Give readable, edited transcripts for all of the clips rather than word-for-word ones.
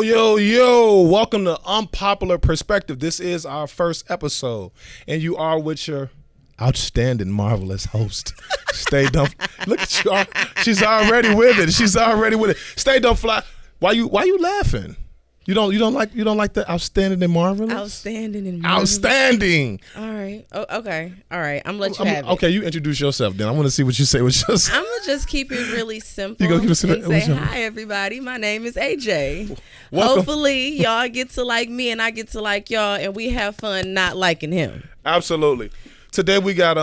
Yo. Welcome to Unpopular Perspective. This is our first episode, and you are with your outstanding, marvelous host. Stay dumb. Look at you. She's already with it. Stay dumb fly. Why you laughing? You don't like the outstanding and marvelous? Outstanding and marvelous. Outstanding. All right. Okay. All right. I'm gonna let you have it. Okay, you introduce yourself then. I want to see what you say with yourself. I'm gonna just keep it really simple. You gonna keep it simple? And say hi, everybody. My name is AJ. Welcome. Hopefully, y'all get to like me and I get to like y'all, and we have fun not liking him. Absolutely. Today we got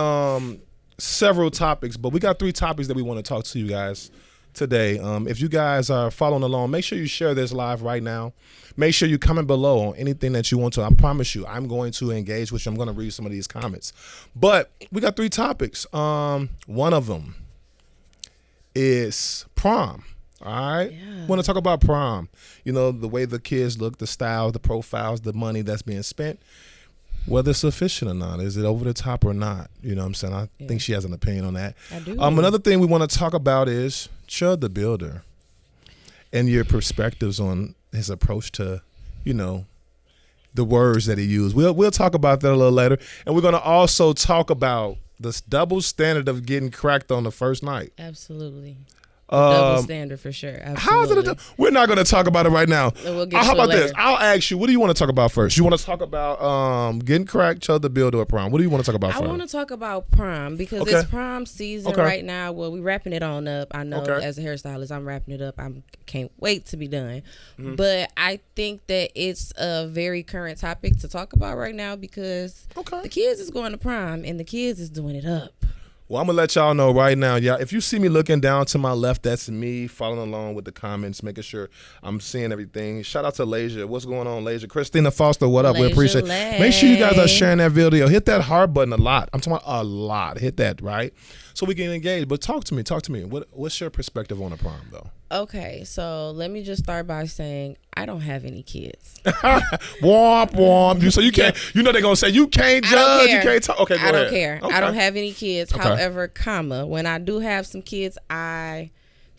several topics, but we got 3 topics that we want to talk to you guys today. If you guys are following along, make sure you share this live right now. Make sure you comment below on anything that you want to. I promise you, I'm going to engage with you. I'm going to read some of these comments. But we got 3 topics. One of them is prom. All right? Yeah. Want to talk about prom. You know, the way the kids look, the style, the profiles, the money that's being spent. Whether it's sufficient or not. Is it over the top or not? You know what I'm saying? I think she has an opinion on that. I do. Another thing we want to talk about is Chud the Builder and your perspectives on his approach to, you know, the words that he used. We'll talk about that a little later. And we're going to also talk about this double standard of getting cracked on the first night. Absolutely. Double standard for sure. Absolutely. How is it? We're not going to talk about it right now. We'll get How to it about later. this? I'll ask you, what do you want to talk about first? You want to talk about getting cracked, Chud the Builder, or prom? What do you want to talk about first? I want to talk about prom because it's prom season right now. Well, we're wrapping it on up. I know as a hairstylist, I'm wrapping it up. I can't wait to be done. Mm-hmm. But I think that it's a very current topic to talk about right now because the kids is going to prom and the kids is doing it up. Well, I'm going to let y'all know right now, y'all. If you see me looking down to my left, that's me following along with the comments, making sure I'm seeing everything. Shout out to Lasia. What's going on, Lasia? Christina Foster, what up? We appreciate it. Make sure you guys are sharing that video. Hit that heart button a lot. I'm talking about a lot. Hit that, right? So we can engage. But talk to me. What's your perspective on the prom, though? Okay, so let me just start by saying I don't have any kids. Womp. So you can't, you know they're going to say you can't judge, you can't talk. Okay, go ahead. I don't care. Okay. I don't have any kids. Okay. However, when I do have some kids, I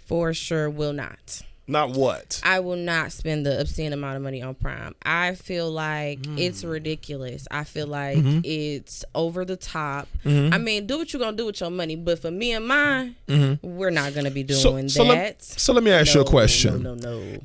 for sure will not. Not what? I will not spend the obscene amount of money on prom. I feel like it's ridiculous. I feel like it's over the top. I mean, do what you're going to do with your money. But for me and mine, we're not going to be doing that. So let me ask you a question. No.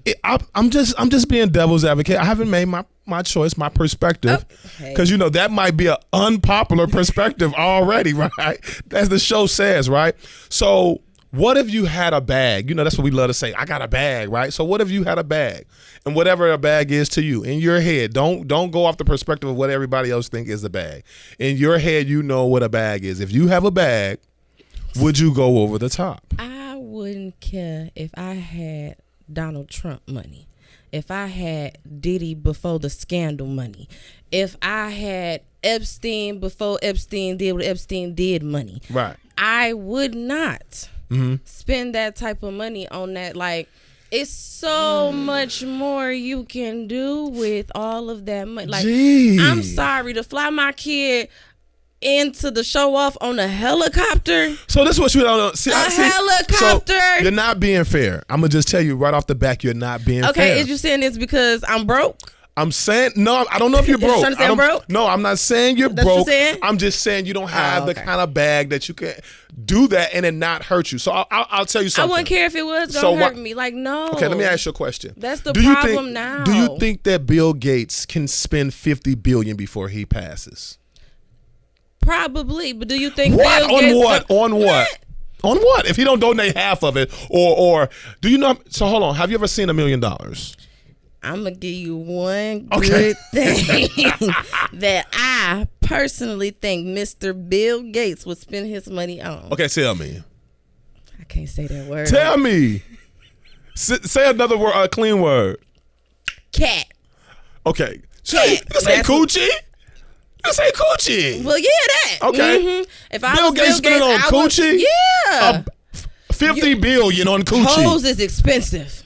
I'm just being devil's advocate. I haven't made my choice, my perspective. Because, you know, that might be an unpopular perspective already, right? As the show says, right? So what if you had a bag? You know, that's what we love to say. I got a bag, right? So what if you had a bag? And whatever a bag is to you, in your head, don't go off the perspective of what everybody else think is a bag. In your head, you know what a bag is. If you have a bag, would you go over the top? I wouldn't care if I had Donald Trump money. If I had Diddy before the scandal money. If I had Epstein before Epstein did what Epstein did money. Right. I would not spend that type of money on that. Like, it's so much more you can do with all of that money. Like, I'm sorry, to fly my kid into the show off on a helicopter. So this is what you don't know. Helicopter. So you're not being fair. I'm gonna just tell you right off the back, you're not being fair. Okay, is you saying this because I'm broke? I'm saying no. I don't know if you're broke. Trying to say I'm broke? No, I'm not saying you're That's broke. What you're saying? I'm just saying you don't have the kind of bag that you can do that and it not hurt you. So I'll tell you something. I wouldn't care if it was gonna hurt me. Like, no. Okay, let me ask you a question. That's the problem now. Do you think that Bill Gates can spend $50 billion before he passes? Probably, but do you think what? Bill Gates On what? On what? If he don't donate half of it, or do you know? So hold on. Have you ever seen $1 million? I'm gonna give you one good thing that I personally think Mr. Bill Gates would spend his money on. Okay, tell me. I can't say that word. Tell me. Say another word, a clean word. Cat. Okay. Say coochie. Let's say coochie. Well, yeah, that. Okay. If I Bill Gates spending on coochie, yeah, $50 billion on coochie. Hoes is expensive.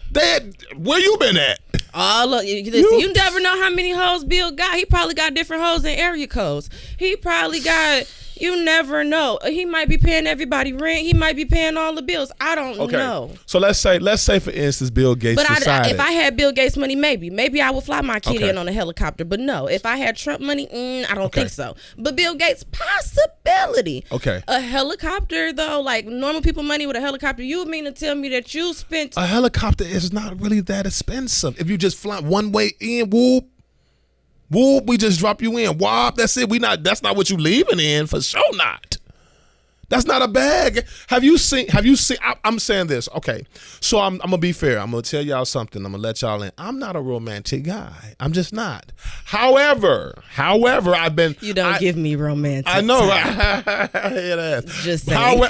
Where you been at? You never know how many hoes Bill got. He probably got different hoes in area codes. He probably got, You never know. He might be paying everybody rent. He might be paying all the bills. I don't know. So let's say for instance, Bill Gates decided. If I had Bill Gates money, maybe I would fly my kid in on a helicopter. But no, if I had Trump money, I don't think so. But Bill Gates, possibility. Okay. A helicopter though, like normal people money with a helicopter, you mean to tell me that you spent a helicopter is not really that expensive. If you just fly one way in, whoop, we just drop you in. Wop, that's it. That's not what you leaving in, for sure not. That's not a bag. Have you seen I'm saying this. Okay. So I'm gonna be fair. I'm gonna tell y'all something. I'm gonna let y'all in. I'm not a romantic guy. I'm just not. However, I've been You don't give me romantic. I know, right? Just saying.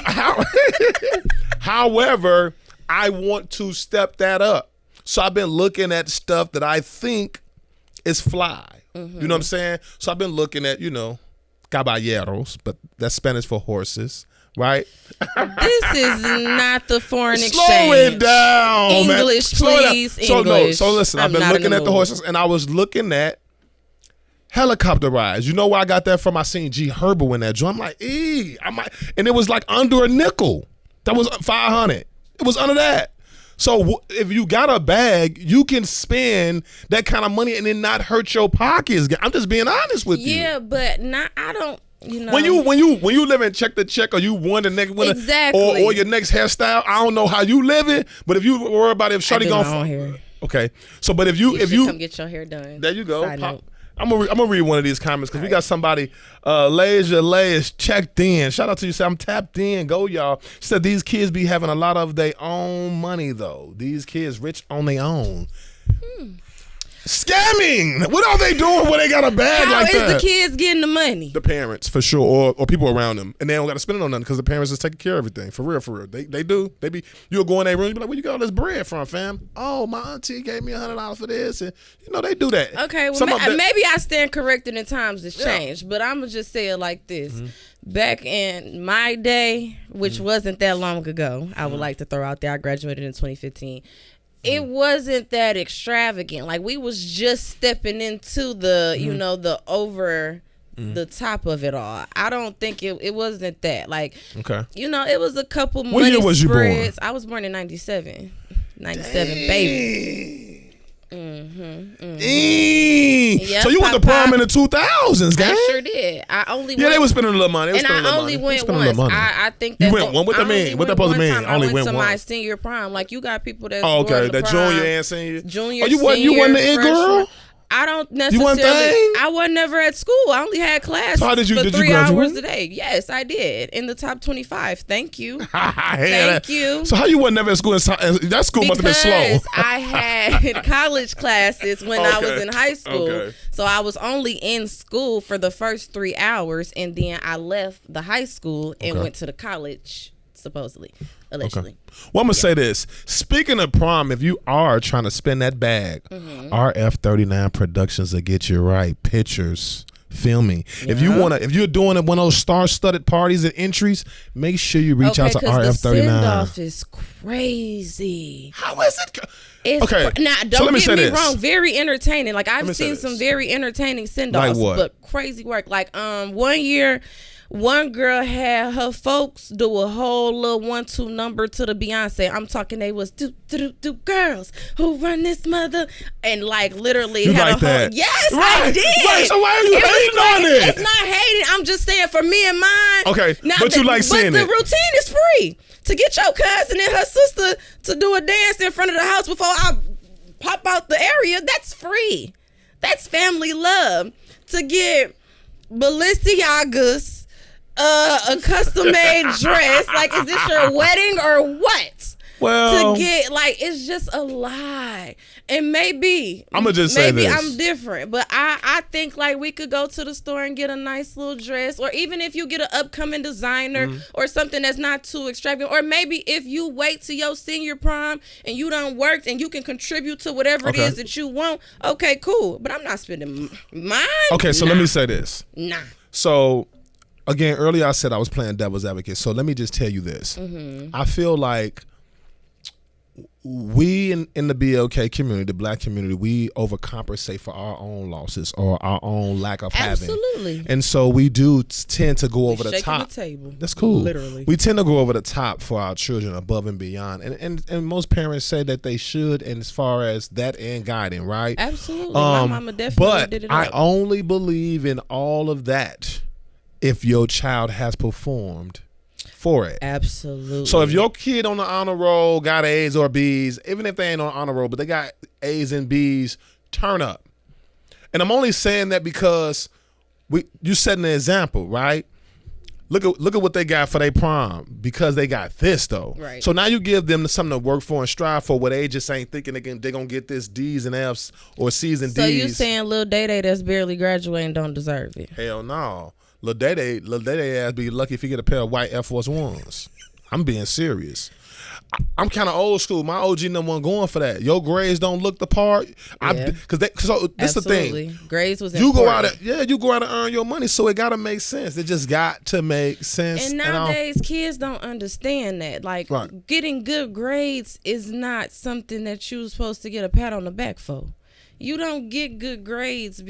However, I want to step that up. So I've been looking at stuff that I think is fly. You know what I'm saying? So I've been looking at, caballeros, but that's Spanish for horses, right? This is not the foreign exchange. Slow it down, English, please. English. So listen, I've been looking at the horses, and I was looking at helicopter rides. You know where I got that from? I seen G Herbo in that joint. I'm like, and it was like under a nickel. That was $500. It was under that. So if you got a bag, you can spend that kind of money and then not hurt your pockets. I'm just being honest with you. Yeah, but I don't. When you live in check to check, or you want the next winner, exactly, or your next hairstyle, I don't know how you live it, but if you worry about if Shorty gonna okay. So, but if you come get your hair done, there you go. I'm gonna read one of these comments because we got somebody. Leisure is checked in. Shout out to you. Say I'm tapped in. Go y'all. She said these kids be having a lot of their own money though. These kids rich on their own. Scamming. What are they doing when they got a bag like that? How is the kids getting the money? The parents, for sure, or people around them, and they don't got to spend it on nothing because the parents is taking care of everything. For real. They do. You'll go in their room, you be like, where you got all this bread from, fam? Oh, my auntie gave me $100 for this, and they do that. Okay, well maybe I stand corrected in times has changed, but I'm gonna just say it like this. Back in my day, which wasn't that long ago, I would like to throw out there. I graduated in 2015. It wasn't that extravagant. Like we was just stepping into the, the over the top of it all. I don't think it wasn't that. Like, it was a couple money spreads. What year was you born? I was born in 97. 97, baby. Yep, so you went to prom in the 2000s, gang? I sure did. I only went, they were spending a little money. And I only went once. I think that you went one. What that mean? What that supposed to mean? Only went to my senior prom. Like you got people that. Oh, okay. That junior and senior. Junior. You wasn't the it girl. I don't necessarily. I wasn't never at school. I only had class for 3 hours a day. Yes, I did in the top 25. Thank you. Thank you. So how you wasn't never at school? That school must have been slow. I had college classes when I was in high school. So I was only in school for the first 3 hours, and then I left the high school and went to the college. Supposedly, allegedly. Well, I'm gonna say this. Speaking of prom, if you are trying to spend that bag, RF39 Productions will get you right. Pictures, filming. Yeah. If you're doing one of those star-studded parties and entries, make sure you reach out to RF39. The send-off is crazy. How is it? Now, don't get me wrong. Very entertaining. Like I've seen some very entertaining send-offs, but crazy work. Like 1 year. One girl had her folks do a whole little 1-2 number to the Beyonce. I'm talking they was do girls who run this mother, and like literally you had like a whole that. Yes, right. I did. Right, so why are you hating on it? It's not hating. I'm just saying for me and mine. Okay, now, but you like seeing it. But the routine is free. To get your cousin and her sister to do a dance in front of the house before I pop out the area, that's free. That's family love. To get Balenciagas a custom-made dress, like, is this your wedding or what? Well, to get, like, it's just a lie. And maybe I'm gonna just say this. I'm different, but I think like we could go to the store and get a nice little dress, or even if you get an upcoming designer or something that's not too extravagant, or maybe if you wait till your senior prom and you done worked and you can contribute to whatever it is that you want. Okay, cool. But I'm not spending mine. Okay, so let me say this. Nah. So. Again, earlier I said I was playing devil's advocate, so let me just tell you this. I feel like we in the BLK community, the black community, we overcompensate for our own losses or our own lack of having. Absolutely. And so we do tend to go over the top. The table. That's cool. Literally. We tend to go over the top for our children above and beyond. And most parents say that they should, and as far as that and guiding, right? Absolutely. My mama definitely did it. But I only believe in all of that if your child has performed for it. Absolutely. So if your kid on the honor roll got A's or B's, even if they ain't on honor roll, but they got A's and B's, turn up. And I'm only saying that because you setting an example, right? Look at what they got for their prom because they got this though. Right. So now you give them something to work for and strive for where they just ain't thinking they're gonna get this D's and F's or C's and D's. So you saying Lil Day that's barely graduating don't deserve it? Hell no. Lil Day ass be lucky if he get a pair of white Air Force Ones. I'm being serious. I'm kind of old school. My OG number one going for that. Your grades don't look the part. Yeah. So this the thing. Grades was you important. you go out and earn your money, so it gotta make sense. It just got to make sense. And nowadays, kids don't understand that. Like getting good grades is not something that you're supposed to get a pat on the back for. You don't get good grades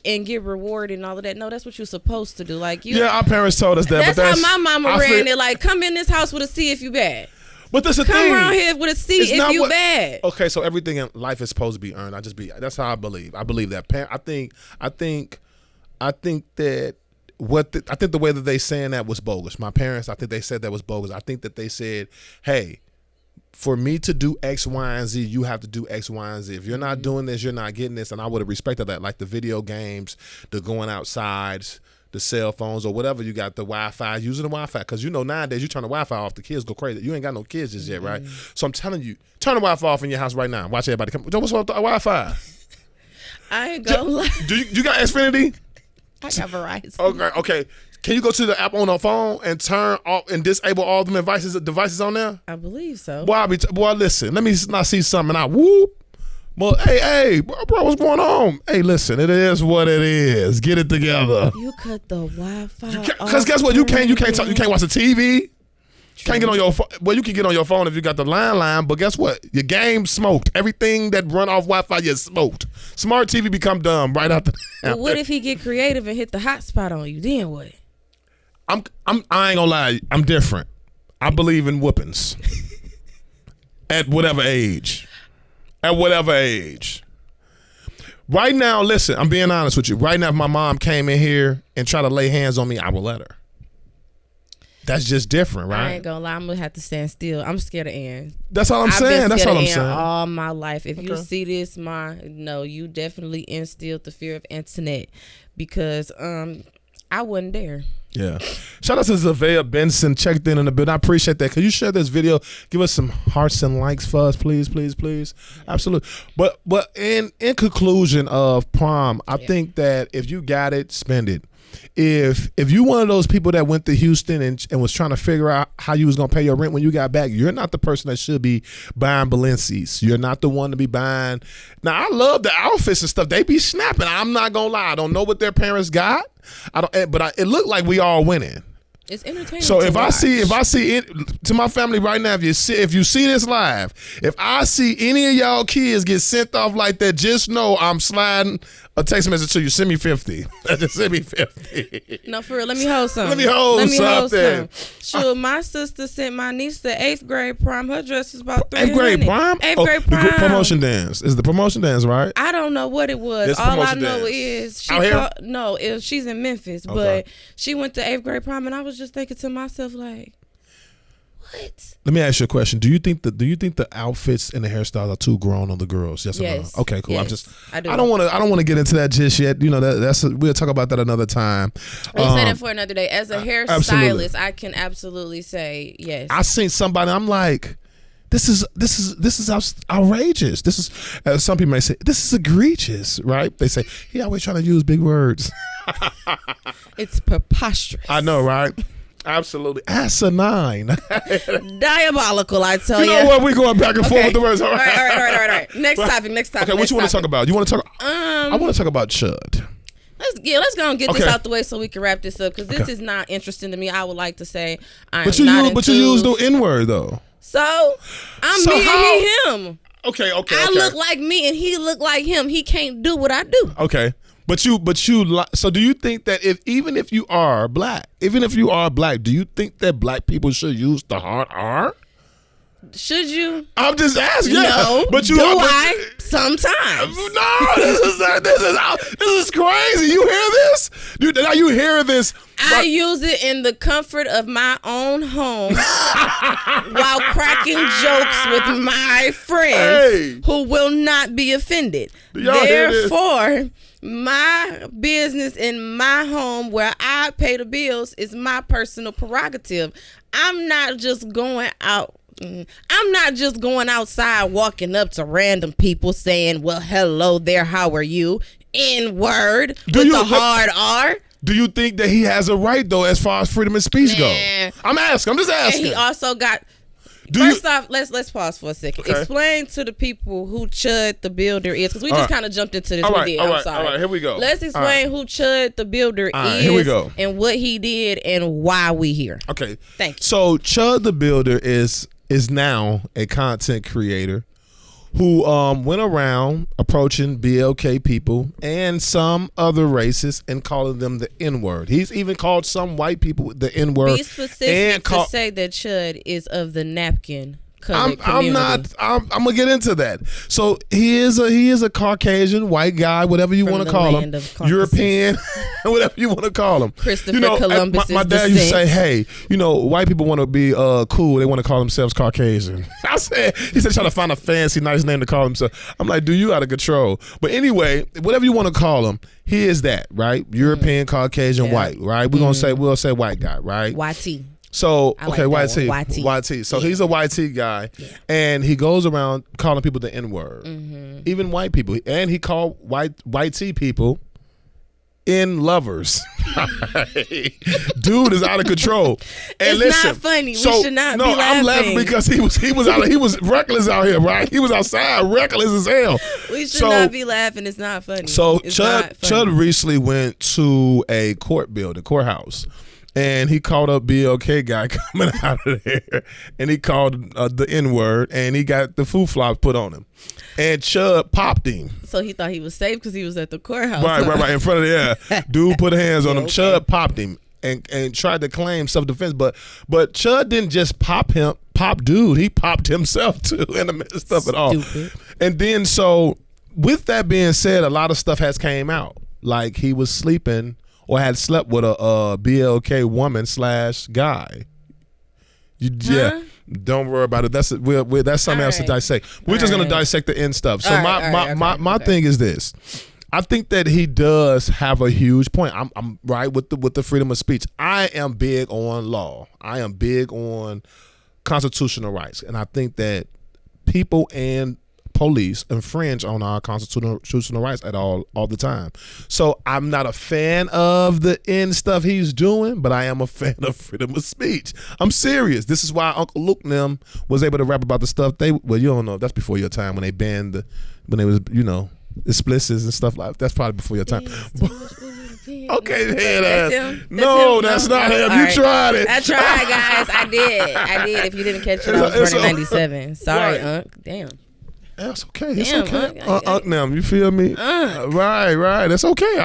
and get rewarded and all of that. No, that's what you're supposed to do. Like our parents told us that. That's how my mama ran it. Like, come in this house with a C if you bad. But that's the thing. Come around here with a C if you bad. Okay, so everything in life is supposed to be earned. That's how I believe. I believe that. I think that I think the way that they saying that was bogus. My parents, I think they said that was bogus. I think that they said, hey, for me to do X, Y, and Z, you have to do X, Y, and Z. If you're not doing this, you're not getting this. And I would have respected that, like the video games, the going outside, the cell phones, or whatever. You got the Wi-Fi, using the Wi-Fi. Because nowadays you turn the Wi-Fi off, the kids go crazy. You ain't got no kids just yet, right? So I'm telling you, turn the Wi-Fi off in your house right now. Watch everybody come. What's wrong with the Wi-Fi? I ain't gonna lie. Do you got Xfinity? I got Verizon. Okay. Can you go to the app on the phone and turn off and disable all the devices on there? I believe so. Boy, listen. Let me not see something. I whoop. Well, hey, bro, what's going on? Hey, listen. It is what it is. Get it together. You cut the Wi-Fi. Because guess what? You can't watch the TV. True. Can't get on your phone. Well, you can get on your phone if you got the line, but guess what? Your game smoked. Everything that run off Wi-Fi, you smoked. Smart TV become dumb right after that. But what if he get creative and hit the hotspot on you? Then what? I ain't gonna lie. I'm different. I believe in whoopings. At whatever age. Right now, listen, I'm being honest with you. Right now, if my mom came in here and tried to lay hands on me, I would let her. That's just different, right? I ain't gonna lie, I'm gonna have to stand still. I'm scared of Ann. That's all I'm saying. That's all I'm saying. All my life. If you see this, you definitely instilled the fear of Antoinette because I wasn't there. Yeah. Shout out to Zavea Benson, checked in the building. I appreciate that. Could you share this video? Give us some hearts and likes for us, please, please, please. Absolutely. But in conclusion of prom, I think that if you got it, spend it. If you one of those people that went to Houston and was trying to figure out how you was gonna pay your rent when you got back, you're not the person that should be buying Balenci's. You're not the one to be buying. Now I love the outfits and stuff. They be snapping. I'm not gonna lie. I don't know what their parents got. It looked like we all winning. It's entertaining. So if I see it to my family right now, if you see this live, if I see any of y'all kids get sent off like that, just know I'm sliding a text message to you. Send me 50. Just send me 50. No, for real. Let me hold some. Let me hold something. Sure, my sister sent my niece to 8th grade prom. Her dress is about $300. 8th grade prom? 8th grade prom. Promotion dance. Is the promotion dance, right? I don't know what it was. It's all I know dance. is she's in Memphis, but she went to 8th grade prom, and I was just thinking to myself like, what? Let me ask you a question. Do you think the outfits and the hairstyles are too grown on the girls? Yes or no? Okay, cool. Yes, I don't want to get into that just yet. You know, we'll talk about that another time. We'll say that for another day. As a hairstylist, I can absolutely say yes. I seen somebody. I'm like, this is outrageous. This is some people may say this is egregious, right? They say he always trying to use big words. It's preposterous. I know, right? Absolutely. Asinine. Diabolical, I tell you. You know what? We're going back and forth with the words. All right. Next topic. Okay, what you want to talk about? You want to talk? I want to talk about Chud. Let's go and get this out the way so we can wrap this up because this is not interesting to me. I would like to say but you use the N-word though. So I'm me and he him. Okay. I look like me and he look like him. He can't do what I do. Okay. But you, so do you think that even if you are black, do you think that black people should use the hard R? Should you? I'm just asking. No, but I sometimes? No, this is crazy. You hear this? Now you hear this? I use it in the comfort of my own home while cracking jokes with my friends who will not be offended. Therefore, my business in my home where I pay the bills is my personal prerogative. I'm not just going outside walking up to random people saying, well, hello there, how are you? N-word with the hard R. Do you think that he has a right, though, as far as freedom of speech go? I'm just asking. And he also got... First off, let's pause for a second. Okay. Explain to the people who Chud the Builder is, because we just kind of jumped into this. I'm sorry. All right, here we go. Let's explain who Chud the Builder is. Here we go. And what he did and why we here. Okay. Thank you. So Chud the Builder is now a content creator who went around approaching BLK people and some other races and calling them the N-word. He's even called some white people the N-word. Be specific to say that Chud is of the napkin colored community. I'm gonna get into that. So he is a Caucasian white guy, whatever you want to call him, European, whatever you want to call him. Christopher Columbus. My dad used to say, "Hey, white people want to be cool. They want to call themselves Caucasian." He said trying to find a fancy, nice name to call himself. I'm like, dude, you out of control. But anyway, whatever you want to call him, he is that, right? European, Caucasian, white, right? We'll say white guy, right? YT. So, okay, YT. So he's a YT guy, and he goes around calling people the N-word, even white people. And he called YT people N-lovers. Dude is out of control. And it's not funny. We should not be laughing. I'm laughing because he was reckless out here, right? He was outside reckless as hell. We should not be laughing. It's not funny. So Chud recently went to a courthouse. And he called up BLK guy coming out of there, and he called the N-word, and he got the foo flops put on him. And Chud popped him. So he thought he was safe because he was at the courthouse. Right, in front of dude put hands on him. Okay. Chud popped him and tried to claim self-defense, but Chud didn't just pop dude. He popped himself too in the midst of it all. And then so with that being said, a lot of stuff has came out. Like he was sleeping or had slept with a BLK woman / guy. Yeah, don't worry about it. That's something else to dissect. We're just gonna dissect the end stuff. So my thing is this. I think that he does have a huge point. I'm right with the freedom of speech. I am big on law. I am big on constitutional rights, and I think that people and police infringe on our constitutional rights at all the time. So I'm not a fan of the end stuff he's doing, but I am a fan of freedom of speech. I'm serious. This is why Uncle Luke and them was able to rap about the stuff you don't know. That's before your time when they banned when they was explicits and stuff like that. That's probably before your time. Okay, that's not him. You tried it. I tried, guys. I did. If you didn't catch it, I was born in '97. Sorry, Unc. Damn. That's okay. It's okay. Now you feel me? Right. That's okay.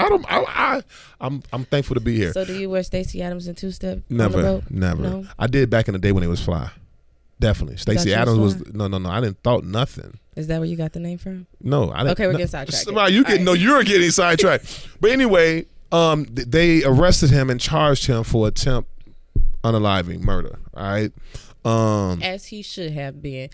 I'm thankful to be here. So do you wear Stacey Adams and two-step? Never. No? I did back in the day when it was fly. Definitely. Stacey Adams was no. I didn't thought nothing. Is that where you got the name from? No, I didn't. Okay, we're getting sidetracked. Right, you're getting sidetracked. But anyway, they arrested him and charged him for attempt unaliving murder. All right. As he should have been.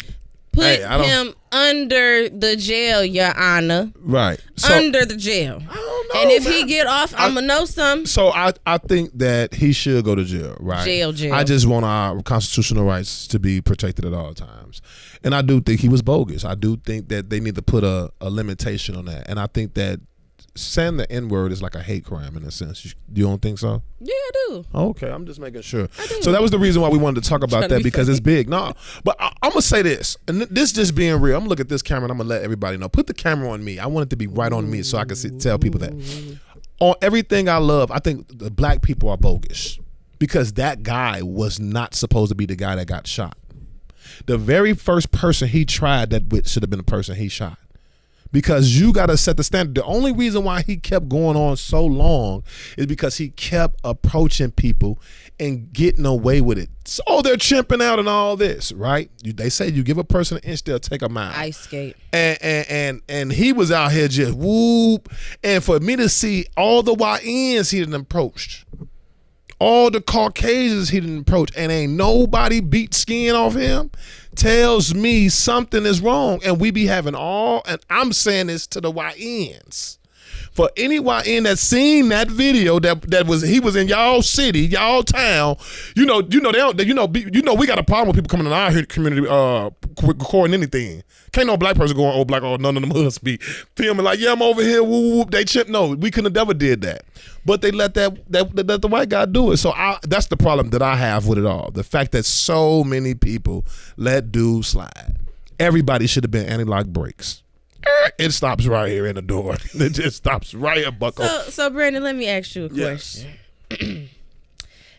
Put him under the jail, Your Honor. Right. Under the jail. I don't know. And if he get off, I'm going to know something. So I think that he should go to jail, right? Jail. I just want our constitutional rights to be protected at all times. And I do think he was bogus. I do think that they need to put a limitation on that. And I think that saying the N-word is like a hate crime in a sense. You don't think so? Yeah, I do. Okay, I'm just making sure. So that was the reason why we wanted to talk about that, because it's big. No, but I'm going to say this, and this just being real. I'm going to look at this camera and I'm going to let everybody know. Put the camera on me. I want it to be right on me so I can tell people that. On everything I love, I think the black people are bogus because that guy was not supposed to be the guy that got shot. The very first person he tried that with should have been the person he shot. Because you got to set the standard. The only reason why he kept going on so long is because he kept approaching people and getting away with it. So they're chimping out and all this, right? They say you give a person an inch, they'll take a mile. Ice skate. And he was out here just whoop. And for me to see all the YNs he done approached, all the Caucasians he done approached, and ain't nobody beat skin off him, tells me something is wrong. And we be having and I'm saying this to the YNs. For any YN that's seen that video he was in y'all city, y'all town, we got a problem with people coming in our community recording anything. Can't no black person going, black, none of them hoods be filming like, yeah, I'm over here, whoop, whoop, they chip. No, we couldn't have never did that. But they let the white guy do it. So that's the problem that I have with it all. The fact that so many people let dudes slide. Everybody should have been anti-lock brakes. It stops right here in the door. It just stops right here, bucko. So Brandon, let me ask you a question.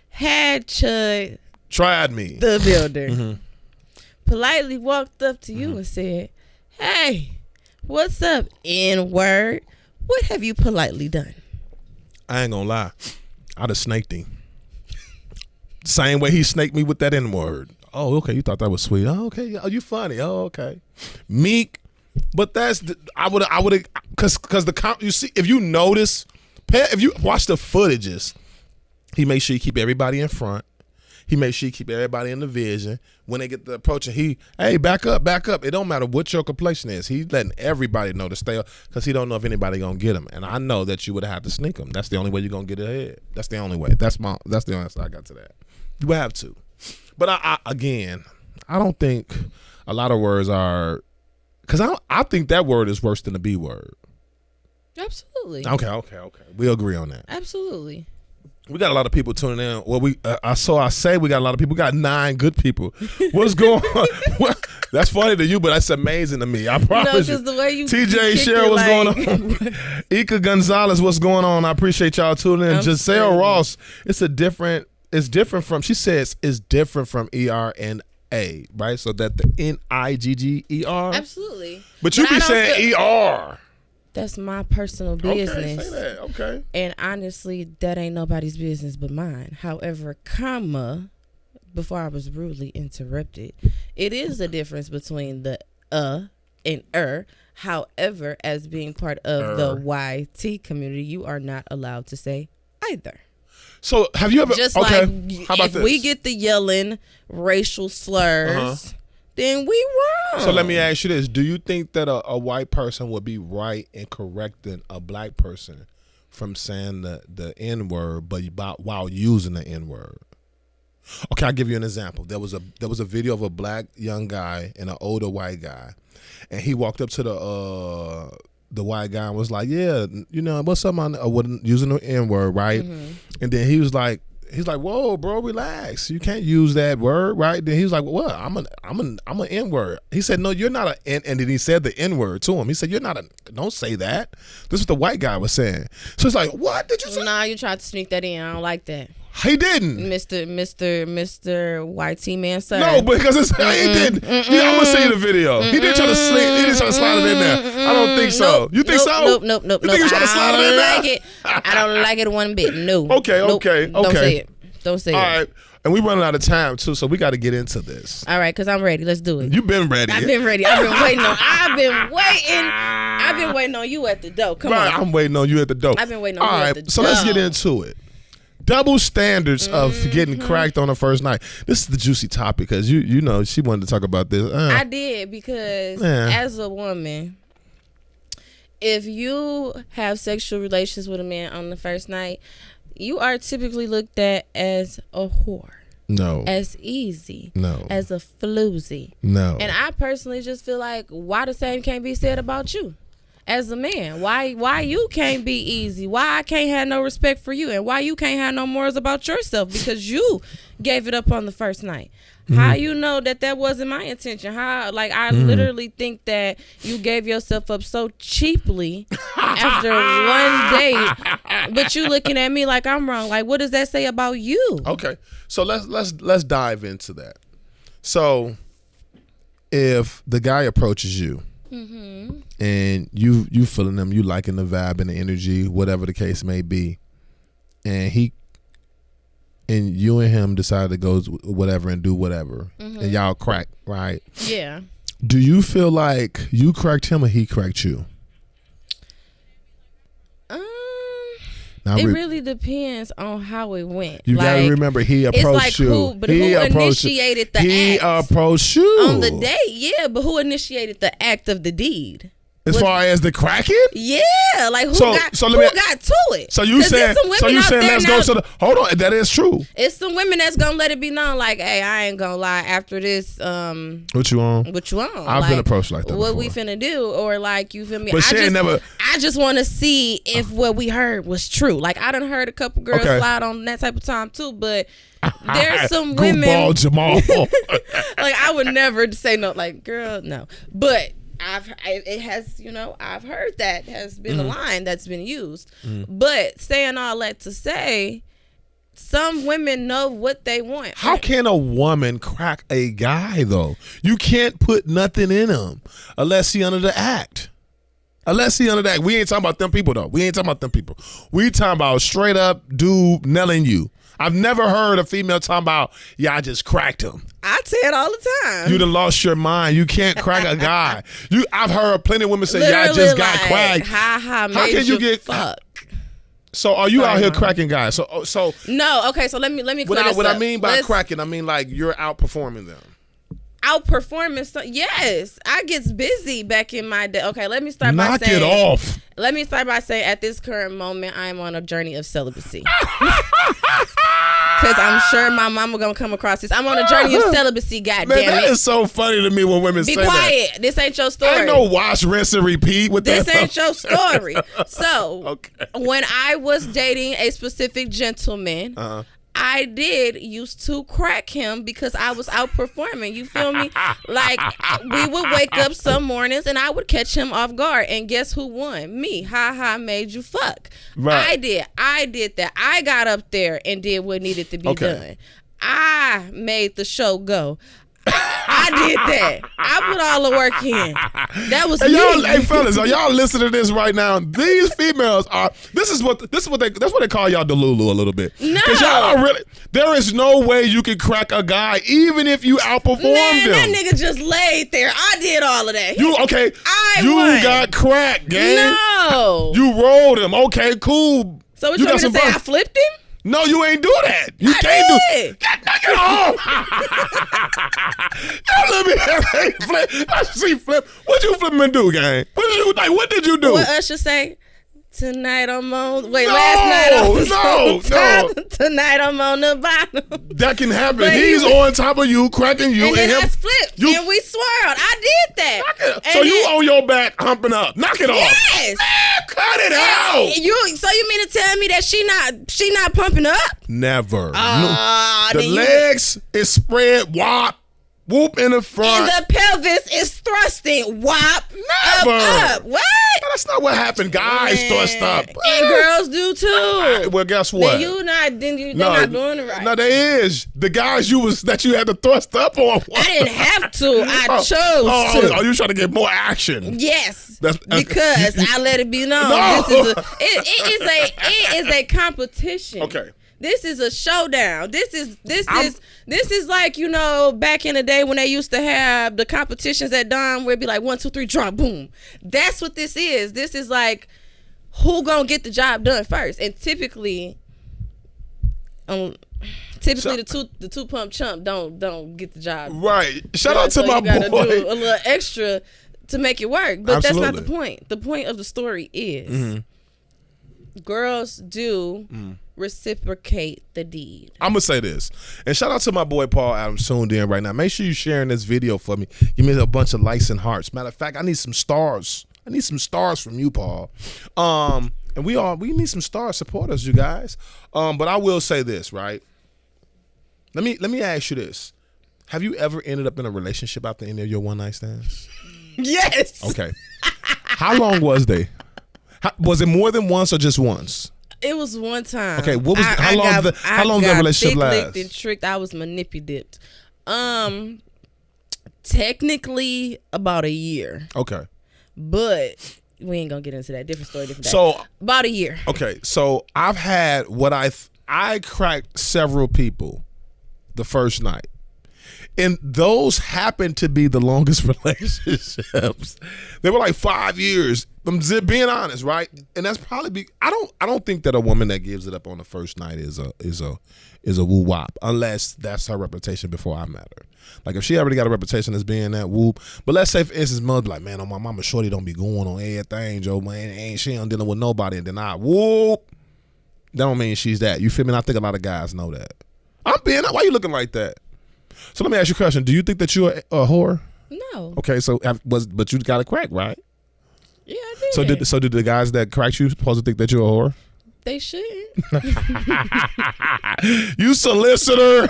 Had Chud tried me, the builder, politely walked up to you and said, "Hey, what's up, N-word? What have you politely done?" I ain't gonna lie, I'd have snaked him. Same way he snaked me with that N-word. Oh, okay, you thought that was sweet. Oh, okay, oh, you funny. Oh, okay. Meek. But I would have, because you see, if you notice, if you watch the footages, he makes sure you keep everybody in front. He makes sure you keep everybody in the vision. When they get the approaching, hey, back up. It don't matter what your complexion is. He's letting everybody know to stay up because he don't know if anybody gonna get him. And I know that you would have to sneak him. That's the only way you're gonna get ahead. That's the only way. That's the only answer I got to that. You would have to. But I don't think a lot of words are. Because I think that word is worse than the B word. Absolutely. Okay. We agree on that. Absolutely. We got a lot of people tuning in. Well, we got a lot of people. We got 9 good people. What's going on? That's funny to you, but that's amazing to me. I promise you. The way you TJ Cheryl, what's going on? Ika Gonzalez, what's going on? I appreciate y'all tuning in. Giselle Ross, it's different from, she says it's different from ERNA. Right, so that the NIGGER. Absolutely. But you be saying ER. That's my personal business. Okay, say that. Okay. And honestly, that ain't nobody's business but mine. However, before I was rudely interrupted, it is a difference between the and However, as being part of the YT community, you are not allowed to say either. So have you ever just like how about if this? We get the yelling racial slurs, then we wrong. So let me ask you this: do you think that a white person would be right in correcting a black person from saying the N-word, but while using the N-word? Okay, I'll give you an example. There was a video of a black young guy and an older white guy, and he walked up to the white guy was like, yeah, what's up, man? I wasn't using the N-word, right? Mm-hmm. And then he's like, whoa, bro, relax. You can't use that word, right? Then he was like, well, I'm an N-word. He said, no, you're not and then he said the N-word to him. He said, don't say that. This is what the white guy was saying. So it's like, what did you say? Nah, you tried to sneak that in. I don't like that. He didn't. Mr. YT man, sir. No, because he didn't. Yeah, I'm gonna see the video. He didn't try to slide it in there. I don't think so. Nope, you think so? Nope. You think he tried to slide it in there? Like it. I don't like it one bit. No. Okay. Don't say it. Don't say it. All right. And we running out of time too, so we got to get into this. All right, because I'm ready. Let's do it. You've been ready. I've been ready. I've been waiting on you at the door. Come on. I'm waiting on you at the door. I've been waiting on you at the door. So let's get into it. Double standards of getting cracked on the first night. This is the juicy topic because you know she wanted to talk about this. I did because as a woman, if you have sexual relations with a man on the first night, you are typically looked at as a whore. No. As easy. No. As a floozy. No. And I personally just feel like why the same can't be said about you. As a man, why you can't be easy? Why I can't have no respect for you? And why you can't have no morals about yourself? Because you gave it up on the first night. How you know that wasn't my intention? How I literally think that you gave yourself up so cheaply after one date, but you looking at me like I'm wrong. Like, what does that say about you? Okay, so let's dive into that. So if the guy approaches you and you feeling them, you liking the vibe and the energy, whatever the case may be, and you and him decide to go whatever and do whatever, and y'all crack, right? Yeah. Do you feel like you cracked him or he cracked you? It really depends on how it went. You gotta remember, he approached you. Who initiated the act? He approached you on the date. Yeah, but who initiated the act of the deed? As far as the cracking? Yeah, like who got to it? So you saying let's go to the hold on, that is true. It's some women that's gonna let it be known, like, hey, I ain't gonna lie, after this, what you on? I've been approached like that. What before. we finna do, or like, you feel me? But I just want to see if what we heard was true. Like, I done heard a couple girls slide on that type of time too, but there's some women. Goofball Jamal. Like, I would never say no. Like, girl, no, but. I've heard that has been a line that's been used. But saying all that to say, some women know what they want. How can a woman crack a guy though? You can't put nothing in him unless he under the act. We ain't talking about them people though. We talking about straight up dude nailing you. I've never heard a female talking about, yeah, I just cracked him. I say it all the time. You done lost your mind. You can't crack a guy. I've heard plenty of women say, literally, yeah, I just got cracked. How can you get fuck? So are you out here cracking guys? So no. Okay. So let me clear this what up. I mean by cracking, I mean like you're outperforming them. Yes, I gets busy back in my day. Okay, let me start Knock it off. Let me start by saying, at this current moment, I am on a journey of celibacy. Because I'm sure my mama gonna come across this. I'm on a journey of celibacy. Goddamn it! That is so funny to me when women say that. Be quiet. This ain't your story. Ain't no wash, rinse, and repeat with this. This ain't your story. So when I was dating a specific gentleman. I did used to crack him because I was outperforming. You feel me? Like, we would wake up some mornings and I would catch him off guard. And guess who won? Me. Made you fuck. Right. I did that. I got up there and did what needed to be done. I made the show go. I did that. I put all the work in. That was me. Hey fellas, are y'all listening to this right now? These females are. That's what they call y'all Delulu a little bit. No, because y'all are really. There is no way you can crack a guy even if you outperform them. That nigga just laid there. I did all of that. You won. Got cracked, gang. No, you rolled him. Okay, cool. So what you want me to say? I flipped him. No, you ain't do that. You can't do it. Knock it off. Let me flip. I see flip. What you flipping and do, gang? What did you do? What Usher say? Tonight I'm on. Wait, last night I was on top. Tonight I'm on the bottom. That can happen. But he's on top of you, cracking you, and then I flipped and we swirled. I did that. So you on your back humping up. Knock it off. Yes. Man, cut it out. So you mean to tell me that she not pumping up? Never. The legs is spread. Whoop in the front. And the pelvis is thrusting. Wop. Never. Up. What? No, that's not what happened. Guys thrust up. And girls do too. Well, guess what? They're not doing it right. No, there is. The guys that you had to thrust up on. I didn't have to. I chose to. Oh, you trying to get more action? Yes. Because I let it be known. No. It is a competition. Okay. This is a showdown. This is like, back in the day when they used to have the competitions at dawn where it'd be like 1, 2, 3, drop, boom. That's what this is. This is like who gonna get the job done first. And typically the two pump chump don't get the job. Right. Shout out to my boy. Do a little extra to make it work. But Absolutely. That's not the point. The point of the story is girls do reciprocate the deed. I'm gonna say this, and shout out to my boy Paul Adams tuned in right now. Make sure you sharing this video for me. Give me a bunch of likes and hearts. Matter of fact, I need some stars. I need some stars from you, Paul. And we need some star supporters, you guys. But I will say this, right? Let me ask you this: have you ever ended up in a relationship after any of your one night stands? Yes. Okay. How long was they? Was it more than once or just once? It was one time. Okay, what was how long did that relationship last? And tricked. I was manipulated. Technically, about a year. Okay. But we ain't gonna get into that. Different story, different day. So about a year. Okay, so I've had I cracked several people the first night. And those happen to be the longest relationships. They were like 5 years. I'm being honest, right? And that's probably I don't think that a woman that gives it up on the first night is a woo wop, unless that's her reputation before I met her. Like if she already got a reputation as being that whoop, but let's say for instance, mother be like, man, oh my mama shorty don't be going on everything, Joe, man, ain't she ain't dealing with nobody, and then I whoop. That don't mean she's that. You feel me? And I think a lot of guys know that. Why you looking like that? So let me ask you a question. Do you think that you're a whore? No. Okay, so but you got a crack, right? Yeah, I did. So did the guys that cracked you supposed to think that you're a whore? They shouldn't. You solicitor.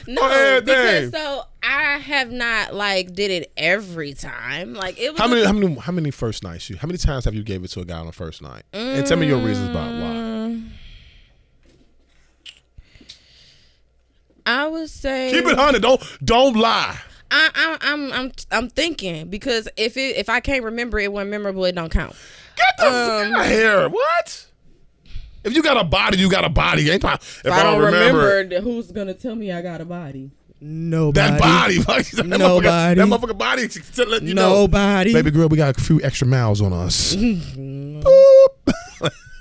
No, because so I have not like did it every time. Like it was how many first nights how many times have you gave it to a guy on the first night? And tell me your reasons about why. I would say keep it 100. Don't lie. I'm thinking because if I can't remember it wasn't memorable, it don't count. Get the fuck out of here. What? If you got a body, you got a body. Ain't if I don't remember, who's gonna tell me I got a body? Nobody. That body. Nobody. That motherfucking body to let you Nobody. Know. Baby girl, we got a few extra miles on us.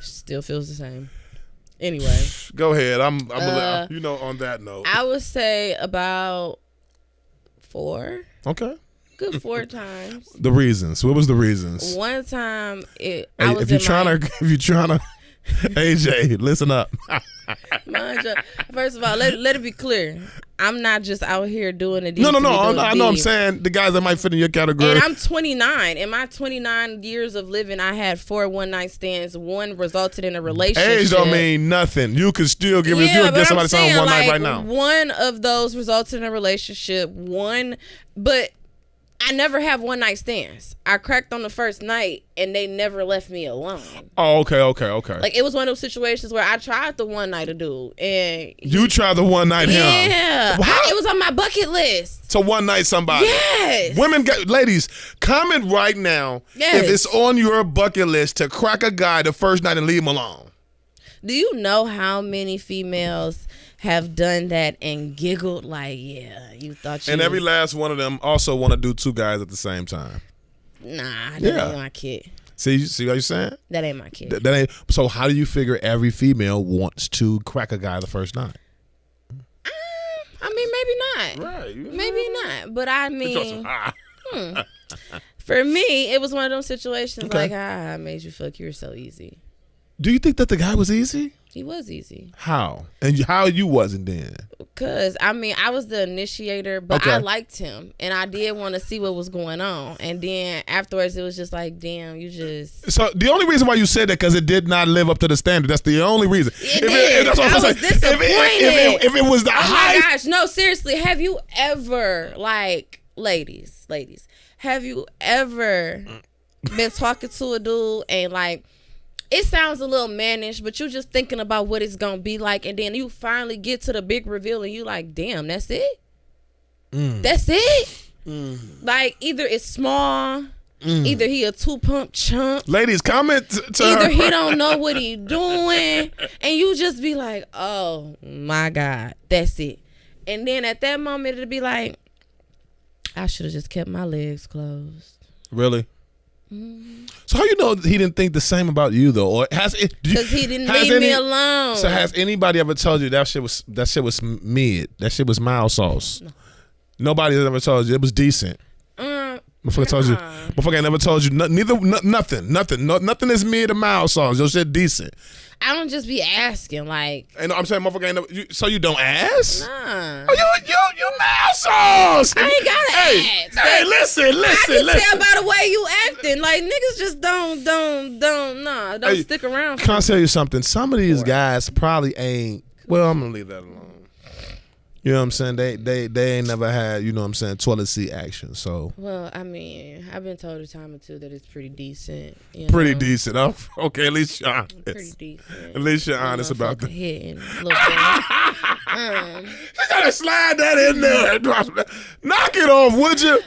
Still feels the same. Anyway. Go ahead. I'm on that note. I would say about 4. Okay. Good 4 times. The reasons. What was the reasons? One time if you're trying to AJ, listen up. First of all, let it be clear. I'm not just out here doing it. No. I know. I'm saying the guys that might fit in your category. And I'm 29. In my 29 years of living, I had 4 one-night stands. One resulted in a relationship. Age don't mean nothing. You could still give get somebody something one night right now. One of those resulted in a relationship. But I never have one-night stands. I cracked on the first night, and they never left me alone. Oh, okay. Like, it was one of those situations where I tried the one-night dude, and... You tried the one-night him? Yeah. It was on my bucket list. So one night somebody? Yes. Ladies, comment right now if it's on your bucket list to crack a guy the first night and leave him alone. Do you know how many females have done that and giggled like, yeah, you thought you... And every last one of them also want to do 2 guys at the same time. Nah, that ain't my kid. See what you're saying? That ain't my kid. That ain't. So how do you figure every female wants to crack a guy the first night? I mean, maybe not. Right. Maybe not. But I mean... For me, it was one of those situations like, I made you fuck, you were so easy. Do you think that the guy was easy? He was easy. How? And how you wasn't then? Because, I mean, I was the initiator, but I liked him. And I did want to see what was going on. And then afterwards, it was just like, damn, you just... So the only reason why you said that, because it did not live up to the standard. That's the only reason. That's what I was disappointed. If it was the height... Oh, my gosh. No, seriously. Have you ever, like, ladies, have you ever been talking to a dude and, like... It sounds a little mannish, but you just thinking about what it's going to be like. And then you finally get to the big reveal and you like, damn, that's it? That's it? Like, either it's small, either he a 2-pump chump. Ladies, comment to either her. He don't know what he doing. And you just be like, oh, my God, that's it. And then at that moment, it'll be like, I should have just kept my legs closed. Really? So how you know he didn't think the same about you though, or because he didn't leave me alone? So has anybody ever told you that shit was mid? That shit was mild sauce? No. Nobody has ever told you it was decent. Motherfucker never told you nothing is mid or mild sauce. Your shit decent. I don't just be asking like. And I'm saying motherfucker ain't never, so you don't ask? Nah. Oh, you mild sauce. I ain't gotta ask. Hey, listen. I can tell by the way you acting. Like niggas just don't stick around. Can I tell you something? Some of these guys probably ain't. Well, I'm gonna leave that alone. You know what I'm saying? They ain't never had, you know what I'm saying, toilet seat action. So. Well, I mean, I've been told a time or two that it's pretty decent. Pretty decent. Oh, okay, at least you're honest. Pretty decent. At least you're honest about that. Hitting. You gotta slide that in there. Knock it off, would you?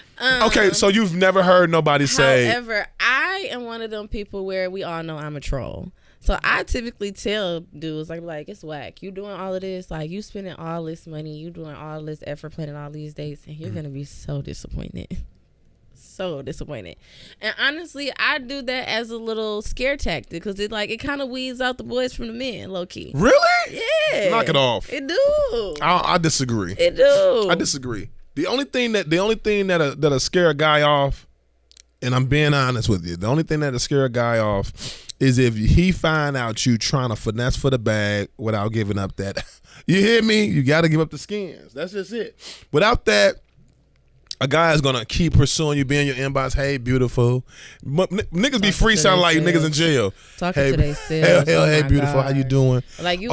Okay, so you've never heard nobody say. However, I am one of them people where we all know I'm a troll. So I typically tell dudes like it's whack. You doing all of this, like you spending all this money, you doing all this effort, planning all these dates, and you're gonna be so disappointed. So disappointed. And honestly, I do that as a little scare tactic because it kind of weeds out the boys from the men, low key. Really? Yeah. Knock it off. It do. I disagree. It do. I disagree. The only thing that'll scare a guy off, and I'm being honest with you, the only thing that'll scare a guy off is if he find out you trying to finesse for the bag without giving up that. You hear me? You got to give up the skins. That's just it. Without that, a guy is gonna keep pursuing you, be in your inbox. Hey, beautiful. Niggas be freestyling like niggas in jail. Talking to themselves. Hey, beautiful. How you doing? Like you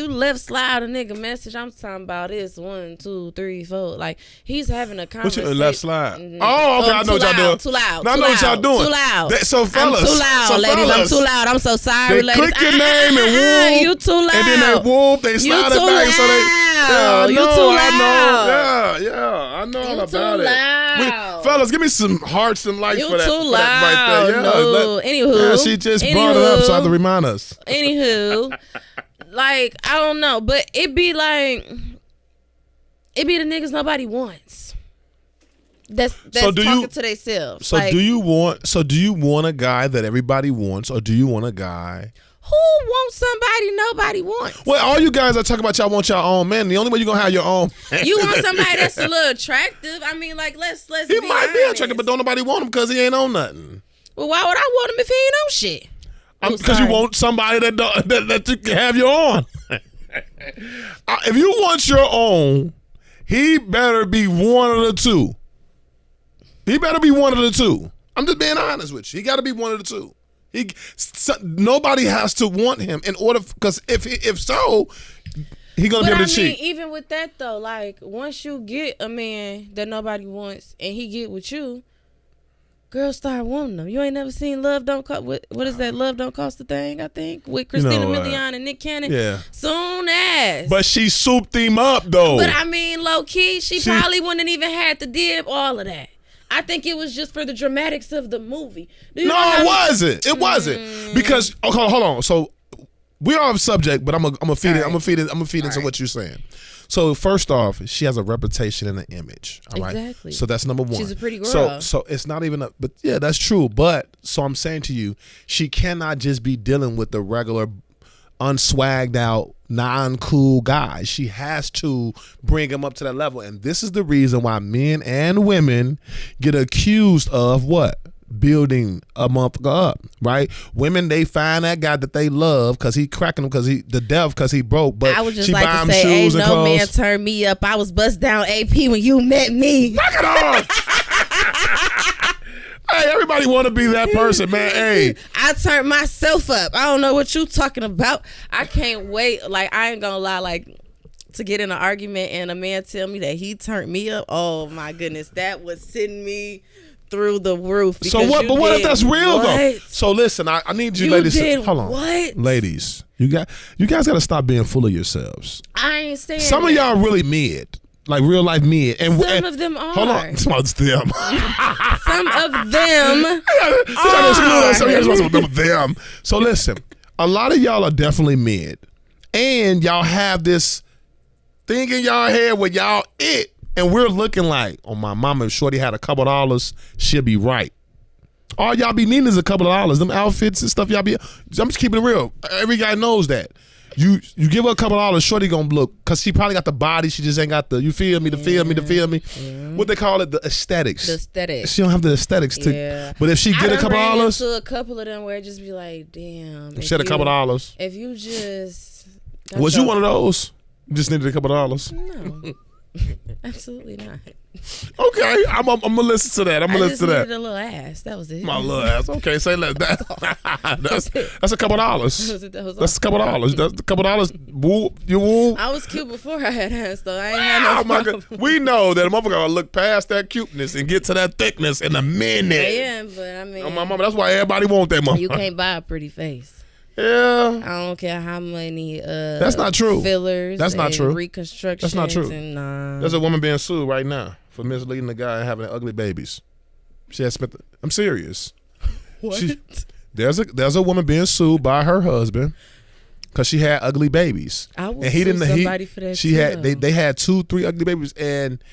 left slide a nigga message. I'm talking about this 1, 2, 3, 4. Like he's having a conversation. What you left slide? Oh, okay. I know what y'all doing. Too loud. No, I know what y'all doing. Too loud. So fellas, I'm too loud, ladies. I'm too loud. I'm so sorry, they ladies. Click your name and whoop. You too loud. And then they whoop. They slide it back. So they. Yeah, you too loud. Yeah. I know all about too it. Loud. Fellas, give me some hearts and lights for that. You too loud. Right there. Yeah, no. Anywho. She just brought it up so I have to remind us. Anywho. Like, I don't know. But it be the niggas nobody wants. That's talking to themselves. So do you want a guy that everybody wants, or do you want a guy who wants somebody nobody wants? Well, all you guys are talking about y'all want your own man. The only way you're going to have your own man. You want somebody that's a little attractive. I mean, like, let's He be might honest. be attractive, but don't nobody want him because he ain't on nothing. Well, why would I want him if he ain't on shit? Because you want somebody that you can have your own. If you want your own, he better be one of the two. He better be one of the two. I'm just being honest with you. He got to be one of the two. Nobody has to want him in order, because if so, he gonna be able to cheat. Even with that though, like once you get a man that nobody wants and he get with you, girls start wanting them. You ain't never seen Love Don't Cost. What is that? Love Don't Cost a Thing, I think, with Christina Milian and Nick Cannon. Yeah. Soon as. But she souped him up though. But I mean, low key, she probably wouldn't even had to dib all of that. I think it was just for the dramatics of the movie. No, it wasn't. It wasn't because hold on. So we're off subject, but I'm gonna feed it. I'm gonna feed into what you're saying. So first off, she has a reputation and an image. All right. Exactly. So that's number one. She's a pretty girl. So it's not even but yeah, that's true. But so I'm saying to you, she cannot just be dealing with the regular unswagged out, non-cool guy. She has to bring him up to that level. And this is the reason why men and women get accused of what? Building a motherfucker up, right? Women, they find that guy that they love because he cracking them because he broke. But I would just she like buy to him say, shoes ain't and no clothes. man turned me up. I was bust down AP when you met me. Knock it off. Hey, everybody want to be that person, man. Hey, I turned myself up. I don't know what you talking about. I can't wait. Like, I ain't gonna lie, like, to get in an argument and a man tell me that he turned me up. Oh my goodness, that was sending me through the roof. So what? But what if that's real though? So listen, I need you ladies. Hold on, what? Ladies, you guys got to stop being full of yourselves. I ain't saying some of y'all really mid. Like real life mid. And some of them are. Hold on. Some of them. Some of them are. Some of them. So listen, a lot of y'all are definitely mid. And y'all have this thing in y'all head where y'all it. And we're looking like, oh, my mama, if Shorty had a couple of dollars, she'll be right. All y'all be needing is a couple of dollars. Them outfits and stuff y'all be. I'm just keeping it real. Every guy knows that. You give her a couple of dollars, Shorty gonna look, because she probably got the body, she just ain't got the, you feel me, the feel me. Yeah. What they call it, the aesthetics. The aesthetics. She don't have the aesthetics to, but if she get a couple of dollars. To a couple of them where it just be like, damn. She had a couple of dollars. If you just. Was you one of those? You just needed a couple of dollars? No. Absolutely not. Okay, I'm gonna listen to that. I'm gonna listen to that. A little ass. That was it. My little ass. Okay, say that. That's a couple dollars. That's a couple dollars. That's a couple dollars. Woo, you woo. I was cute before I had ass, though. I ain't had no problem. God. We know that a motherfucker gonna look past that cuteness and get to that thickness in a minute. Yeah, but I mean, oh, my mama. That's why everybody want that mama. You can't buy a pretty face. Yeah. I don't care how many that's not true. Fillers. That's not true. Reconstructions. That's not true. And, there's a woman being sued right now for misleading a guy and having ugly babies. She has spent. I'm serious. What? There's a woman being sued by her husband because she had ugly babies. I would sue somebody for that. She had they had 2-3 ugly babies and.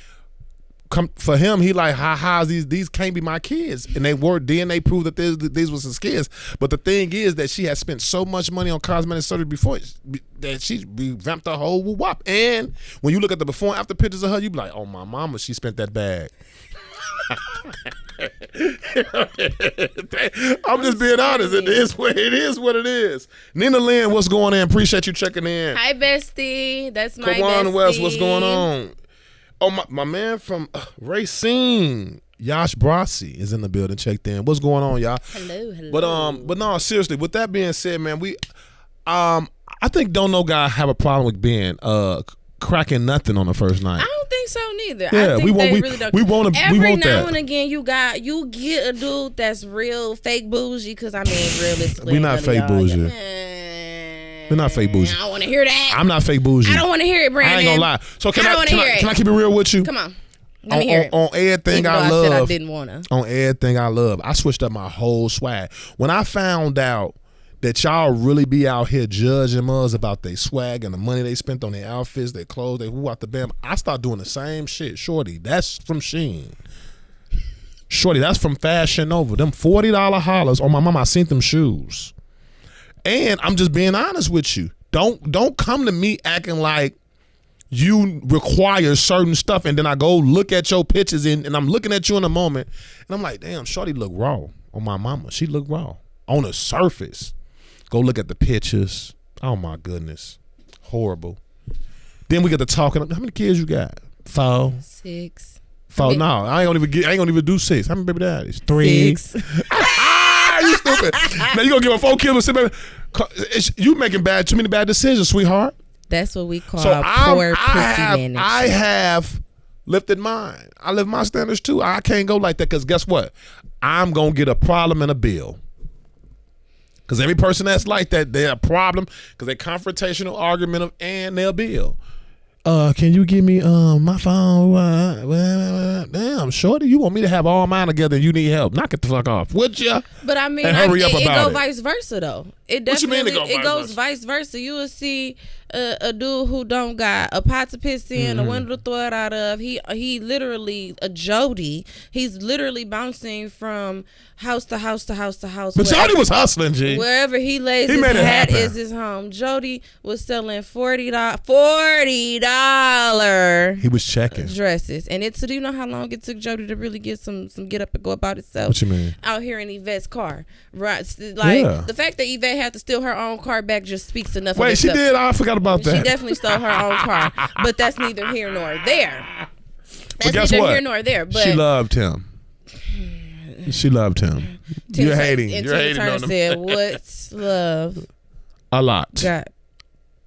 For him, he like, how's these can't be my kids, and they were. Then they proved that these was his kids. But the thing is that she had spent so much money on cosmetic surgery before that she revamped her whole wop. And when you look at the before and after pictures of her, you be like, oh my mama, she spent that bag. I'm just being honest. It is what it is. Nina Lynn, what's going on? Appreciate you checking in. Hi, bestie. That's my Kawan bestie. West, what's going on? Oh, my man from Racine, Yash Brasi is in the building. Checked in. What's going on, y'all? Hello. But no, seriously. With that being said, man, I think don't no guy have a problem with being cracking nothing on the first night. I don't think so neither. Yeah, I think they really don't. We want Every now that. and again, you get a dude that's real fake bougie. Because I mean, realistically, we not fake bougie. We're not fake bougie. I don't want to hear that. I'm not fake bougie. I don't want to hear it, Brandon. I ain't gonna lie. So can I keep it real with you? Come on. Let me hear it. On everything I love. Said I didn't wanna. On everything I love. I switched up my whole swag. When I found out that y'all really be out here judging us about their swag and the money they spent on their outfits, their clothes, they who out the bam, I start doing the same shit. Shorty, that's from Shein. Shorty, that's from Fashion Nova. Them $40 hollers on my mama, I seen them shoes. And I'm just being honest with you. Don't come to me acting like you require certain stuff, and then I go look at your pictures and I'm looking at you in a moment, and I'm like, damn, shorty look raw on my mama. She look raw on the surface. Go look at the pictures. Oh my goodness, horrible. Then we get to talking. How many kids you got? 4. 6. 4. No, I ain't gonna even do 6. How many baby daddies? 3. 6. You stupid. Now you gonna give her 4 kids and sit back. You making too many bad decisions, sweetheart. That's what we call poor pussy management. I have lifted mine. I live my standards too. I can't go like that because guess what? I'm gonna get a problem and a bill. Because every person that's like that, they're a problem because they're confrontational, argumentative, and they'll bill. Can you give me my phone? Damn, shorty, you want me to have all mine together and you need help. Knock it the fuck off, would ya? But I mean, it go vice versa though. It definitely what you mean it goes vice versa. You will see a dude who don't got a pot to piss in, a window to throw it out of. He literally a Jody. He's literally bouncing from house to house to house to house. But Jody was hustling, G. Wherever he lays his hat is his home. Jody was selling $40. He was checking dresses, and do you know how long it took Jody to really get some get up and go about itself? What you mean? Out here in Yvette's car, right? Like the fact that Yvette had to steal her own car back just speaks enough. Wait, she did? I forgot about that. She definitely stole her own car, but that's neither here nor there. That's neither here nor there. But she loved him. She loved him. You're hating. You're hating on him. Said, "What's love?" A lot.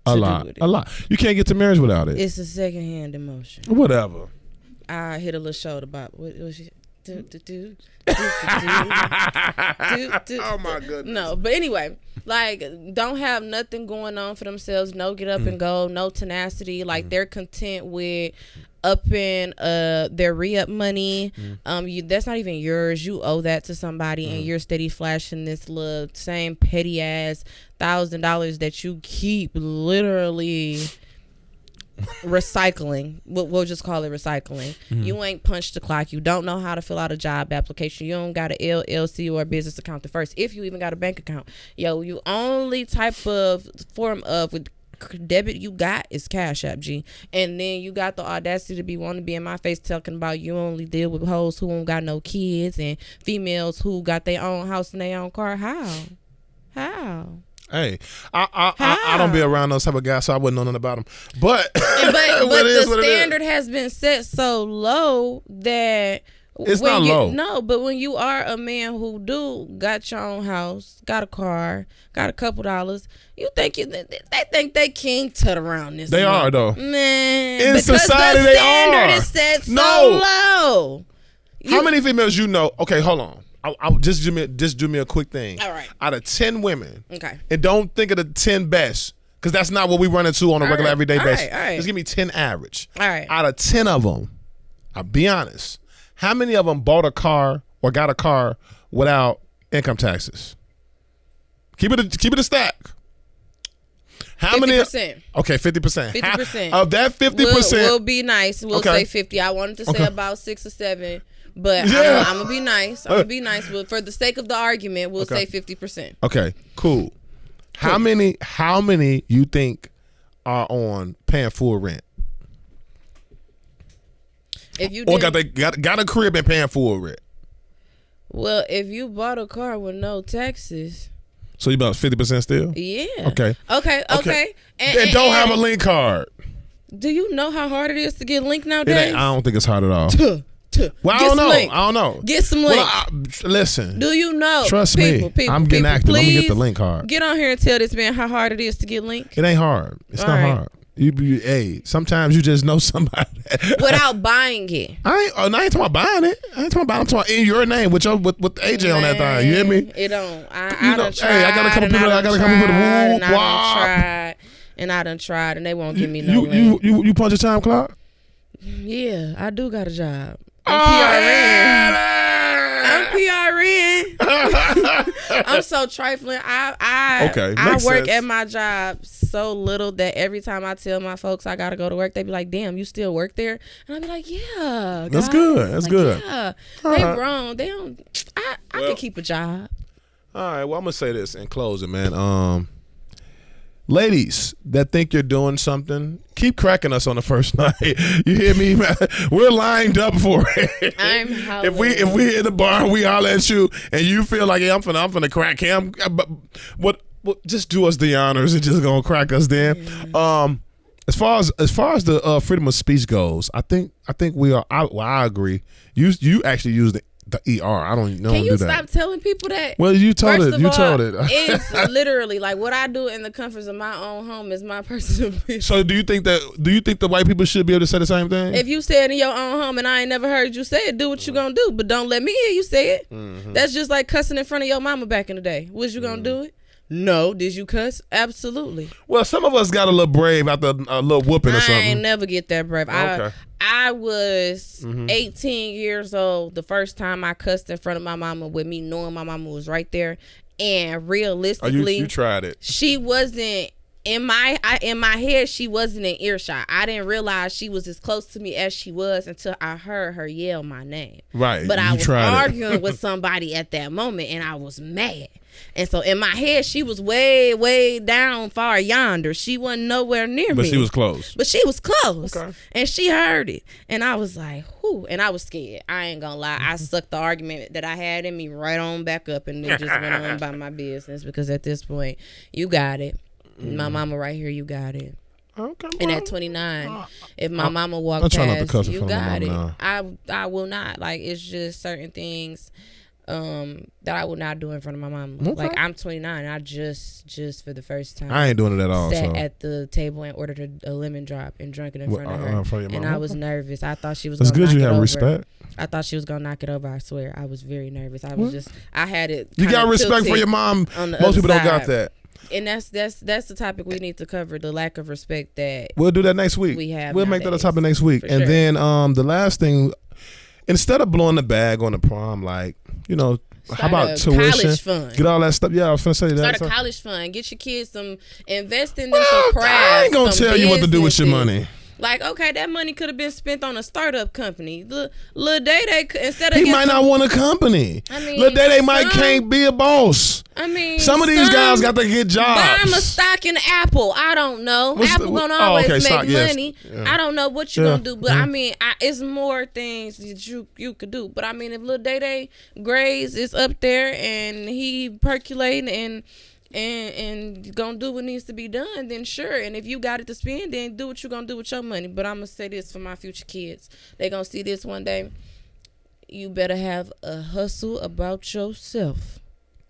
A lot. You can't get to marriage without it. It's a secondhand emotion. Whatever. I hit a little shoulder bop. What was she? Oh my goodness. No, but anyway, like, don't have nothing going on for themselves. No get up and go. No tenacity. Like, they're content with upping their re-up money. That's not even yours. You owe that to somebody, and you're steady flashing this little same petty ass $1,000 that you keep literally recycling. We'll just call it recycling. You ain't punched the clock. You don't know how to fill out a job application. You don't got an LLC or a business account at first, if you even got a bank account. You only type of form of debit you got is Cash App, G. And then you got the audacity to want to be in my face talking about you only deal with hoes who don't got no kids and females who got their own house and their own car. How? Hey, I don't be around those type of guys, so I wouldn't know nothing about them. But the standard has been set so low that it's not low. No, but when you are a man who got your own house, got a car, got a couple dollars, you think they think they king tut around this. They are though, man. In society, they are. The standard is set so low. How many females you know? Okay, hold on. I'll just do me a quick thing. All right. Out of 10 women, okay, and don't think of the 10 best, because that's not what we run into on a regular everyday basis. All right. Just give me 10 average. All right. Out of 10 of them, I'll be honest. How many of them bought a car or got a car without income taxes? Keep it a stack. How 50%. many? Okay, 50%. 50%. Of that 50%, we'll be nice. We'll say 50. I wanted to say about 6 or 7. But yeah. I'm gonna be nice. I'm gonna be nice. But for the sake of the argument, we'll say 50%. Okay, cool. How many you think are on paying full rent? If you got a crib and paying full rent. Well, if you bought a car with no taxes, so you about 50% still? Yeah. Okay. And don't have a link card. Do you know how hard it is to get link nowadays? I don't think it's hard at all. Well, I don't know. Get some link. Well, listen. Do you know? Trust me. I'm getting active. Let me get the link card. Get on here and tell this man how hard it is to get link. It ain't hard. It's not hard. Sometimes you just know somebody without buying it. I ain't talking about buying it. I ain't talking about. I'm talking in your name with AJ on that thing. You hear me? It don't. I done tried. Hey, I got a couple people. I got a couple people. I done tried, and they won't give me no link. You punch a time clock? Yeah, I do got a job. I'm PRN. I'm so trifling. I work at my job so little that every time I tell my folks I gotta go to work, they be like, "Damn, you still work there?" And I be like, "Yeah." That's good. That's good. Yeah, they grown. They don't. I can keep a job. All right. Well, I'm gonna say this in closing, man. Ladies that think you're doing something, keep cracking us on the first night. You hear me, man? We're lined up for it. I'm hollering. If we in the bar and we holler at you and you feel like, hey, I'm finna crack him, what just do us the honors and just gonna crack us then. As far as the freedom of speech goes, I think we are. I agree. You actually use the ER. I don't know. Can you stop telling people that? Well, you told it. It's literally like what I do in the comforts of my own home is my personal business. So do you think the white people should be able to say the same thing? If you say it in your own home and I ain't never heard you say it, do what you gonna do. But don't let me hear you say it. Mm-hmm. That's just like cussing in front of your mama back in the day. Was you gonna do it? No. Did you cuss? Absolutely. Well, some of us got a little brave after a little whooping or something. I ain't never get that brave. Okay. I was 18 years old the first time I cussed in front of my mama with me knowing my mama was right there. And realistically, you tried it. She wasn't in my head. She wasn't in earshot. I didn't realize she was as close to me as she was until I heard her yell my name. Right. But I was arguing with somebody at that moment, and I was mad. And so in my head, she was way, way down far yonder. She wasn't nowhere near me. But she was close. Okay. And she heard it. And I was like, whew. And I was scared. I ain't gonna lie. I sucked the argument that I had in me right on back up and then just went on about my business. Because at this point, you got it. My mama right here, you got it. Okay. And at 29, if my mama walked past, you got it. I will not. Like, it's just certain things that I would not do in front of my mama. Okay. Like, I'm 29. I just for the first time, I ain't doing it at all. Sat at the table and ordered a lemon drop and drank it in front of her. And I was nervous. I thought she was. That's good. You have respect. I thought she was gonna knock it over. I swear, I was very nervous. I had it. You got respect for your mom. Most people don't got that. And that's the topic we need to cover, the lack of respect that we'll do that next week. We'll make that a topic next week. And then the last thing, instead of blowing the bag on the prom, like, you know, how about tuition? College fund. Get all that stuff. Yeah, I was gonna say that. Start a college fund. Get your kids invest in them some crafts. I ain't gonna tell you what to do with your money. Like, okay, that money could have been spent on a startup company. Lil Day, instead of he might not want a company. I mean, Lil Day can't be a boss. I mean, some of these guys got to get jobs. Buy him a stock in Apple. I don't know. Apple gonna always make money. Yeah. I don't know what you're gonna do, but I mean, it's more things that you could do. But I mean, if Lil Day grades is up there and he percolating and and gonna do what needs to be done, then sure. And if you got it to spend, then do what you gonna do with your money. But I'm gonna say this for my future kids. They gonna see this one day. You better have a hustle about yourself,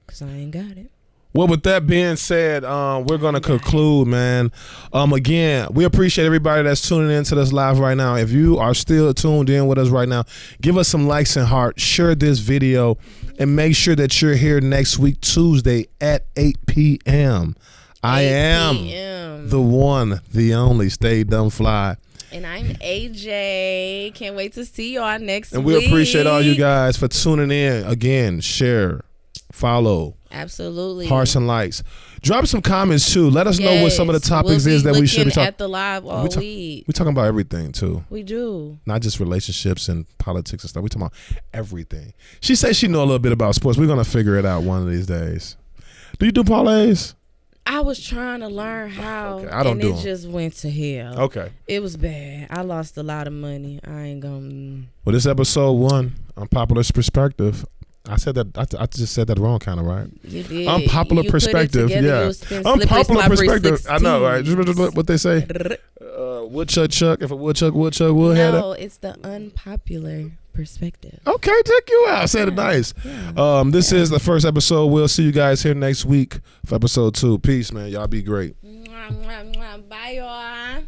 because I ain't got it. Well, with that being said, we're going to conclude, man. Again, we appreciate everybody that's tuning into this live right now. If you are still tuned in with us right now, give us some likes and hearts, share this video, and make sure that you're here next week, Tuesday at 8 p.m. I am the one, the only, Stay Dumb Fly. And I'm AJ. Can't wait to see y'all next week. And we appreciate all you guys for tuning in. Again, share, follow. Absolutely. Hearts and likes. Drop some comments too. Let us know what some of the topics is that we should be talking at the live all week. We're talking about everything too. We do. Not just relationships and politics and stuff. We're talking about everything. She says she know a little bit about sports. We're gonna figure it out one of these days. Do you do parlays? I was trying to learn how, okay, I don't and it just went to hell. Okay. It was bad. I lost a lot of money. I ain't gonna. Well, this episode 1, Unpopular Perspective. I said that. I just said that wrong, kind of, right? You did. Unpopular Perspective. Yeah. Unpopular Perspective. 16. I know, right? What they say? Woodchuck chuck. If a woodchuck would have it. No, it's the unpopular perspective. Okay, check you out. I said it nice. Yeah. This is the first episode. We'll see you guys here next week for episode 2. Peace, man. Y'all be great. Bye, y'all.